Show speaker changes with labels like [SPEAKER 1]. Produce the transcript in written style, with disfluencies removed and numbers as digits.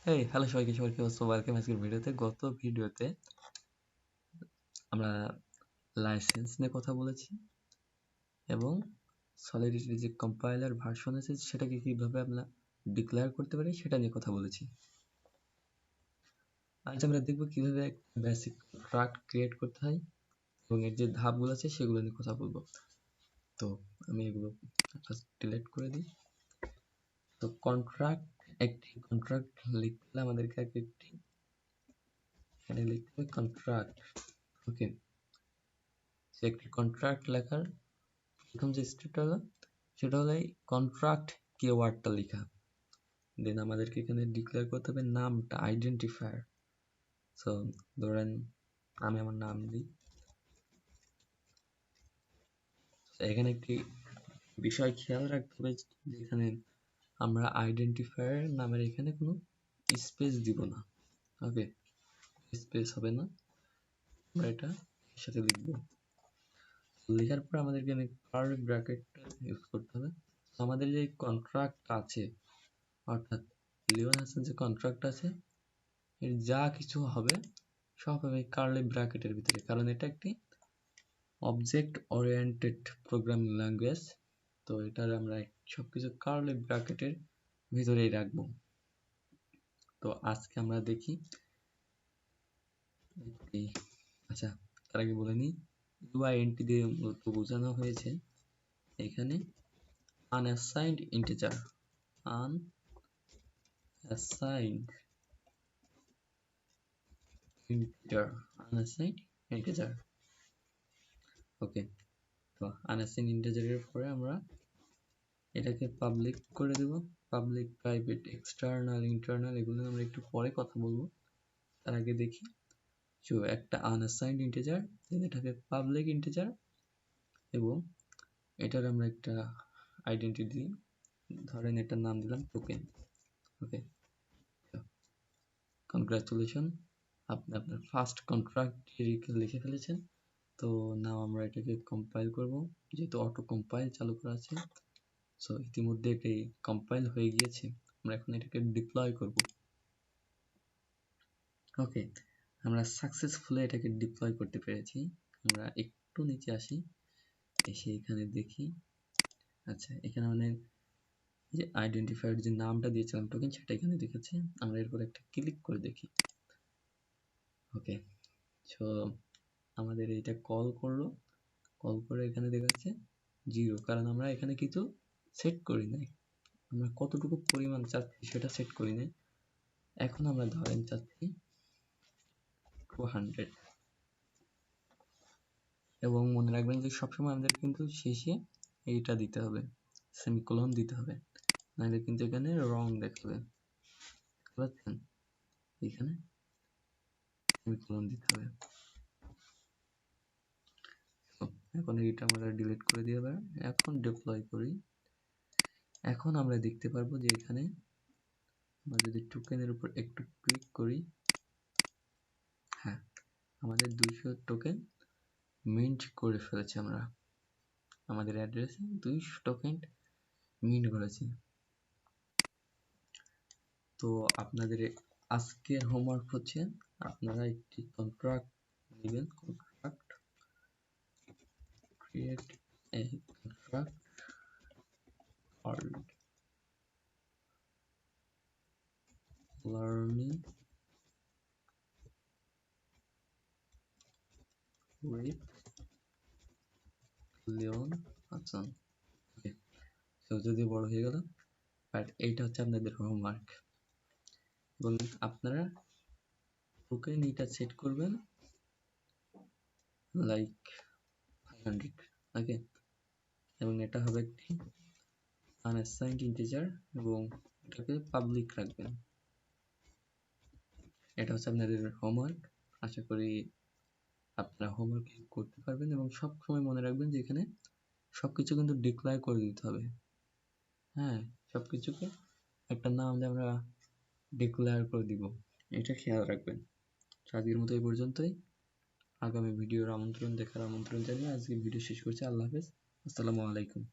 [SPEAKER 1] Hello সবাইকে, কি অবস্থা? ওয়েলকাম আজকের ভিডিওতে। গত ভিডিওতে আমরা লাইসেন্স নিয়ে কথা বলেছি এবং সলিডিটির যে কম্পাইলার ভার্সন আছে সেটাকে কিভাবে আমরা ডিক্লেয়ার করতে পারি সেটা নিয়ে কথা বলেছি। আজ আমরা দেখব কিভাবে বেসিক কন্ট্রাক্ট ক্রিয়েট করতে হয় এবং এর যে ধাপগুলো আছে সেগুলো নিয়ে কথা বলবো। তো আমি এগুলো ফার্স্ট ডিলিট করে দিই। তো একটি কন্ট্রাক্ট লিখলে আমাদেরকে একটি এখানে লিখতে হবে কন্ট্রাক্ট। ওকে, একটি কন্ট্রাক্ট লেখার প্রথম যে স্টেপটা হলো সেটা হলো এই কন্ট্রাক্ট কিওয়ার্ডটা লেখা। দেন আমাদেরকে এখানে ডিক্লেয়ার করতে হবে নামটা, আইডেন্টিফায়ার। সো ধরেন আমি আমার নাম দিই। এখানে একটি বিষয় খেয়াল রাখতে হবে, যেখানে আমরা আইডেন্টিফায়ার নামের এখানে কোনো স্পেস দিব না। ওকে, স্পেস হবে না, আমরা এটা এর সাথে লিখবো। লেখার পর আমাদেরকে এখানে কার্লি ব্র্যাকেটটা ইউজ করতে হবে। আমাদের যে কন্ট্রাক্ট আছে, অর্থাৎ লিওন হাসান যে কন্ট্রাক্ট আছে, এর যা কিছু হবে সব হবে কার্লি ব্র্যাকেটের ভিতরে, কারণ এটা একটি অবজেক্ট ওরিয়েন্টেড প্রোগ্রামিং ল্যাঙ্গুয়েজ। তো এটার আমরা সবকিছু কার্লি ব্র্যাকেটের ভিতরেই রাখবো। তো আজকে আমরা দেখি, আচ্ছা তার আগে বলে নিই, ইউআইএনটি দিয়ে মূলত বোঝানো হয়েছে এখানে আনঅ্যাসাইন্ড ইন্টিজার, unassigned integer। ওকে, তো আনঅ্যাসাইন্ড ইন্টিজারের পরে আমরা এটাকে পাবলিক করে দেব। পাবলিক, প্রাইভেট, এক্সটার্নাল, ইন্টারনাল এগুলো আমরা একটু পরে কথা বলবো। তার আগে দেখি, একটা আনঅ্যাসাইন্ড ইন্টিজার, এটাকে পাবলিক ইন্টিজার এবং এটার আমরা একটা আইডেন্টিটি দিই। ধরেন এটার নাম দিলাম টোকেন। ওকে, কনগ্রাচুলেশন, আপনি আপনার ফার্স্ট কন্ট্রাক্ট লিখে ফেলেছেন। তো নাও আমরা এটাকে কম্পাইল করব, যেহেতু অটো কম্পাইল চালু করা আছে। সো ইতিমধ্যে এটি কম্পাইল হয়ে গিয়েছে, আমরা এখন এটাকে ডিপ্লয় করব। ওকে, আমরা সাকসেসফুলি এটাকে ডিপ্লয় করতে পেরেছি। আমরা একটু নিচে আসি, এসে এখানে দেখি, আচ্ছা এখানে অনেক যে আইডেন্টিফায়ার যে নামটা দিয়েছিলাম টোকেন, সেটা এখানে দেখাচ্ছে। আমরা এরপর একটা ক্লিক করে দেখি। ওকে, সো আমাদের এইটা কল করলো, কল করে এখানে দেখাচ্ছে 0, কারণ আমরা এখানে কিছু সেট করি নাই। আমরা কতটুকু পরিমাণ চাচ্ছি সেটা সেট করি নাই। এখন আমরা ধরেন চাচ্ছি 200, এবং মনে রাখবেন যে সবসময় আমাদের কিন্তু শেষে এইটা দিতে হবে, সেমিকোলন দিতে হবে, নাহলে কিন্তু এখানে রং দেখাবে। বুঝতে পারছেন? এখানে সেমিকোলন দিতে হবে। এখন এইটা আমরা ডিলিট করে দিয়ে এবার এখন ডিপ্লয় করি। এখন আমরা দেখতে পারবো যে এখানে আমরা যদি টোকেনের উপর একটু ক্লিক করি, হ্যাঁ আমাদের 200 টোকেন মিন্ট করে ফেলেছি। আমরা আমাদের অ্যাড্রেসে 200 টোকেন মিন্ট করেছি। তো আপনাদের আজকের হোমওয়ার্ক হচ্ছে আপনারা একটি কন্ট্রাক্ট নেবেন, contract create a contract called learning with Leon Hasan. Okay, তো যদি বড় হয়ে গেল, বাট এইটা হচ্ছে আপনাদের হোমওয়ার্ক। এবং আপনারা টোকেন এটা সেট করবেন লাইক 500। ওকে, এবং এটা হবে একটি আনঅ্যাসাইন্ড ইন্টিজার এবং এটাকে পাবলিক রাখবেন। এটা হচ্ছে আপনাদের হোমওয়ার্ক। আশা করি আপনারা হোমওয়ার্ক করতে পারবেন এবং সব সময় মনে রাখবেন যে এখানে সবকিছু কিন্তু ডিক্লেয়ার করে দিতে হবে। হ্যাঁ, সবকিছুকে একটা নাম দিয়ে আমরা ডিক্লেয়ার করে দিব, এটা খেয়াল রাখবেন। আজকের মতো এই পর্যন্তই। আগামী ভিডিওর দেখার আমন্ত্রণ জানিয়ে আজকে ভিডিও শেষ করছি। আল্লাহ হাফেজ, আসসালামু আলাইকুম।